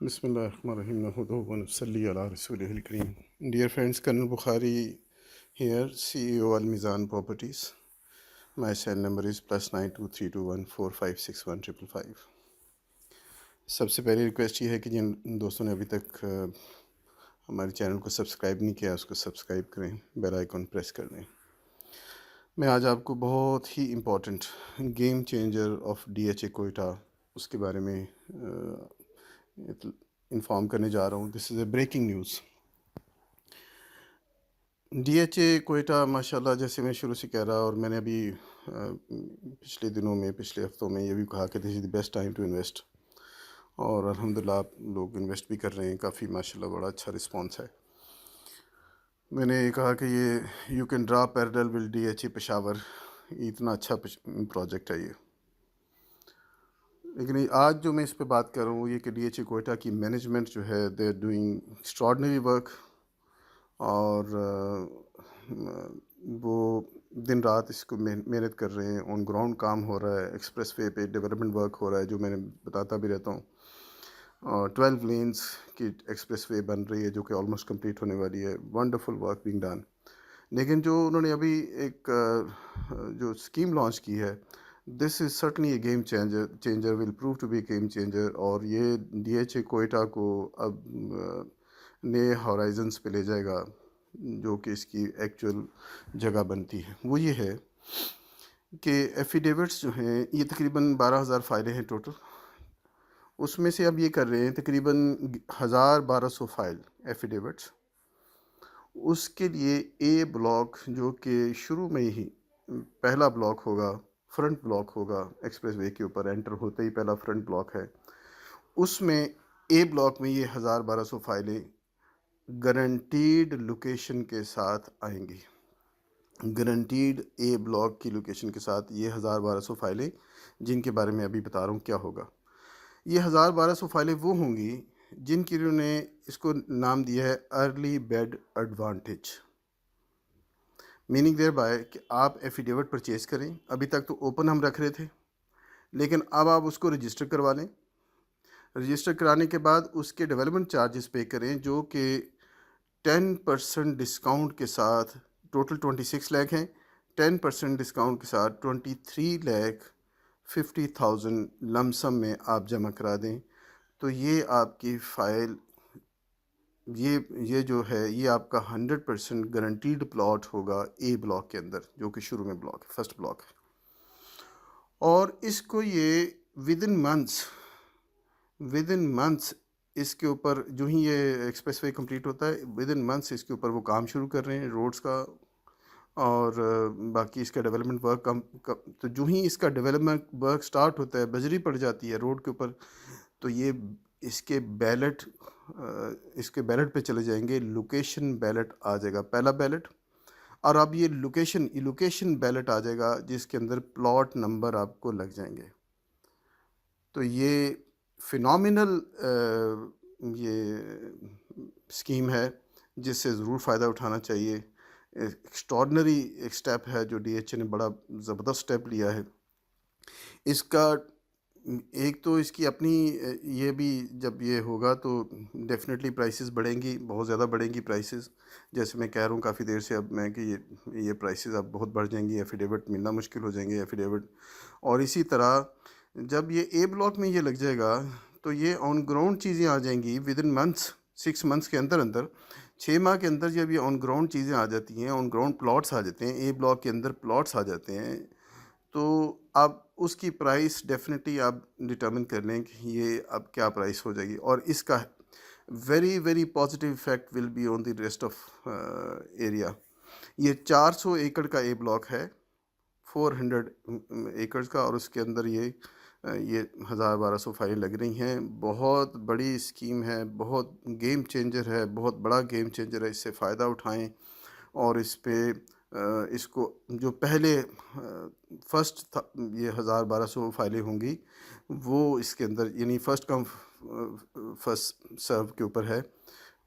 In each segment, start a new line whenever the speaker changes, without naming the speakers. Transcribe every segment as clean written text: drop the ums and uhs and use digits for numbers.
بسم اللہ الرحمن الرحیم نحمدہ ونصلی علی رسولہ الکریم. Dear friends, Colonel Bukhari here, CEO Al-Mizan Properties. My cell number is +923214561555. سب سے پہلی ریکویسٹ یہ ہے کہ جن دوستوں نے ابھی تک ہمارے چینل کو سبسکرائب نہیں کیا اس کو سبسکرائب کریں، بیل آئیکن پریس کر دیں. میں آج آپ کو بہت ہی important game changer of DHA Quetta اس کے بارے میں انفارم کرنے جا رہا ہوں. This is a breaking news. DHA Quetta ماشاءاللہ، جیسے میں شروع سے کہہ رہا اور میں نے ابھی پچھلے دنوں میں پچھلے ہفتوں میں یہ بھی کہا کہ this is the best time to invest, اور الحمدللہ آپ لوگ انویسٹ بھی کر رہے ہیں. کافی ماشاءاللہ بڑا اچھا رسپانس ہے. میں نے کہا کہ یہ you can draw parallel will DHA Peshawar, اتنا اچھا پروجیکٹ ہے یہ. لیکن آج جو میں اس پہ بات کر رہا ہوں یہ کہ DHA کوئٹہ کی مینجمنٹ جو ہے they are doing extraordinary work, اور وہ دن رات اس کو محنت کر رہے ہیں. آن گراؤنڈ کام ہو رہا ہے، ایکسپریس وے پہ ڈیولپمنٹ ورک ہو رہا ہے جو میں نے بتاتا بھی رہتا ہوں. 12 لینز کی ایکسپریس وے بن رہی ہے جو کہ آلموسٹ کمپلیٹ ہونے والی ہے. Wonderful work being done. لیکن جو انہوں نے ابھی ایک جو اسکیم لانچ کی ہے، this is certainly a game changer will prove to be a game changer. اور یہ DHA کوئٹہ کو اب نئے ہورائزنس پہ لے جائے گا جو کہ اس کی ایکچوئل جگہ بنتی ہے. وہ یہ ہے کہ ایفیڈیوٹس جو ہیں یہ تقریباً 12,000 فائلیں ہیں ٹوٹل. اس میں سے اب یہ کر رہے ہیں تقریباً 1,200 فائل ایفیڈیوٹس. اس کے لیے اے بلاک جو کہ شروع میں ہی پہلا بلاک ہوگا، فرنٹ بلاک ہوگا ایکسپریس وے کے اوپر انٹر ہوتے ہی پہلا فرنٹ بلاک ہے. اس میں اے بلاک میں یہ 1,200 فائلیں گارنٹیڈ لوکیشن کے ساتھ آئیں گی. گارنٹیڈ اے بلاک کی لوکیشن کے ساتھ یہ 1,200 فائلیں جن کے بارے میں ابھی بتا رہا ہوں کیا ہوگا. یہ 1,200 فائلیں وہ ہوں گی جن کی انہوں نے اس کو نام دیا ہے early bird advantage. Meaning thereby کہ آپ ایفیڈیوٹ پرچیز کریں. ابھی تک تو اوپن ہم رکھ رہے تھے، لیکن اب آپ اس کو رجسٹر کروا لیں. رجسٹر کرانے کے بعد اس کے ڈیولپمنٹ چارجز پے کریں جو کہ 10% ڈسکاؤنٹ کے ساتھ ٹوٹل 26 لاکھ ہیں. 10% ڈسکاؤنٹ کے ساتھ 23,50,000 لم سم میں آپ جمع کرا دیں. تو یہ آپ کی فائل یہ جو ہے یہ آپ کا 100% گارنٹیڈ پلاٹ ہوگا اے بلاک کے اندر جو کہ شروع میں بلاک ہے، فرسٹ بلاک ہے. اور اس کو یہ ود ان منتھس اس کے اوپر جو ہی یہ ایکسپریس وے کمپلیٹ ہوتا ہے ود ان منتھس اس کے اوپر وہ کام شروع کر رہے ہیں روڈز کا اور باقی اس کا ڈیولپمنٹ ورک. تو جو ہی اس کا ڈیولپمنٹ ورک سٹارٹ ہوتا ہے، بجری پڑ جاتی ہے روڈ کے اوپر، تو یہ اس کے بیلٹ پہ چلے جائیں گے. لوکیشن بیلٹ آ جائے گا، پہلا بیلٹ. اور اب یہ لوکیشن بیلٹ آ جائے گا جس کے اندر پلاٹ نمبر آپ کو لگ جائیں گے. تو یہ فینومینل یہ اسکیم ہے جس سے ضرور فائدہ اٹھانا چاہیے. ایکسٹراڈنری ایک سٹیپ ہے جو DHA نے بڑا زبردست سٹیپ لیا ہے. اس کا ایک تو اس کی اپنی یہ بھی جب یہ ہوگا تو ڈیفینیٹلی پرائسز بڑھیں گی، بہت زیادہ بڑھیں گی پرائسز. جیسے میں کہہ رہا ہوں کافی دیر سے اب میں کہ یہ پرائسز اب بہت بڑھ جائیں گی، ایفیڈیوٹ ملنا مشکل ہو جائیں گے ایفیڈیوٹ. اور اسی طرح جب یہ اے بلاک میں یہ لگ جائے گا تو یہ آن گراؤنڈ چیزیں آ جائیں گی ود ان منتھس. 6 منتھس کے اندر 6 ماہ کے اندر جب یہ آن گراؤنڈ چیزیں آ جاتی ہیں، آن گراؤنڈ پلاٹس آ جاتے ہیں، اے بلاک کے اندر پلاٹس آ جاتے ہیں، تو اب اس کی پرائس ڈیفینیٹلی آپ ڈٹرمن کر لیں کہ یہ اب کیا پرائس ہو جائے گی. اور اس کا very very positive effect will be on the rest of area. یہ 400 ایکڑ کا اے بلاک ہے، 400 ایکڑز کا، اور اس کے اندر یہ 1,200 فائلیں لگ رہی ہیں. بہت بڑی اسکیم ہے، بہت گیم چینجر ہے، بہت بڑا گیم چینجر ہے. اس سے فائدہ اٹھائیں اور اس پہ اس کو جو پہلے فرسٹ یہ 1,200 فائلیں ہوں گی وہ اس کے اندر یعنی فرسٹ کم فرسٹ سرو کے اوپر ہے.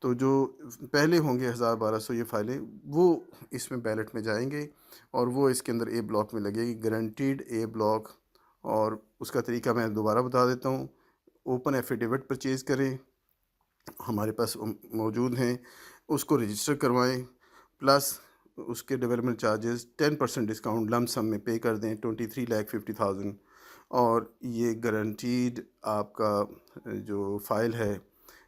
تو جو پہلے ہوں گے 1,200 یہ فائلیں وہ اس میں بیلٹ میں جائیں گے اور وہ اس کے اندر اے بلاک میں لگے گی، گارنٹیڈ اے بلاک. اور اس کا طریقہ میں دوبارہ بتا دیتا ہوں. اوپن ایفیڈیوٹ پرچیز کریں، ہمارے پاس موجود ہیں، اس کو رجسٹر کروائیں، پلس اس کے ڈیولپمنٹ چارجز 10% ڈسکاؤنٹ لم سم میں پے کر دیں 23,50,000، اور یہ گارنٹیڈ آپ کا جو فائل ہے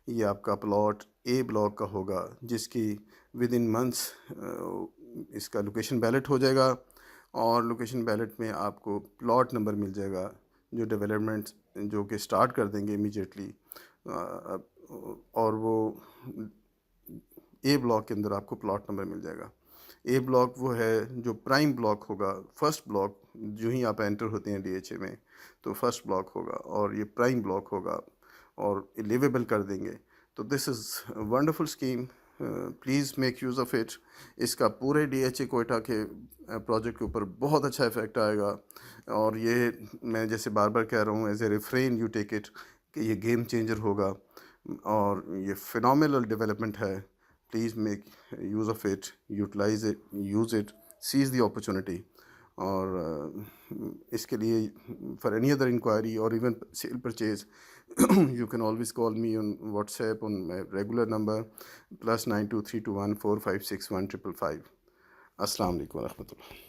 یہ آپ کا پلاٹ اے بلاک کا ہوگا، جس کی ود ان منتھس اس کا لوکیشن بیلٹ ہو جائے گا، اور لوکیشن بیلٹ میں آپ کو پلاٹ نمبر مل جائے گا جو ڈیولپمنٹ جو کہ سٹارٹ کر دیں گے امیجیٹلی، اور وہ اے بلاک کے اندر آپ کو پلاٹ نمبر مل جائے گا۔ اے بلاک وہ ہے جو پرائم بلاک ہوگا، فرسٹ بلاک، جو ہی آپ انٹر ہوتے ہیں DHA میں تو فرسٹ بلاک ہوگا، اور یہ پرائم بلاک ہوگا اور لیویبل کر دیں گے۔ تو this is wonderful scheme, please make use of it. اس کا پورے DHA کوئٹہ کے پروجیکٹ کے اوپر بہت اچھا افیکٹ آئے گا، اور یہ میں جیسے بار بار کہہ رہا ہوں as a reference you take it کہ یہ گیم چینجر ہوگا، اور یہ فینومینل ڈیولپمنٹ ہے۔ Please make use of it, utilize it, use it, seize the opportunity. اور اس کے لیے فار اینی ادر انکوائری اور even sale purchase you can always call me on WhatsApp on my regular number +923214561555۔ السلام علیکم ورحمۃ اللہ۔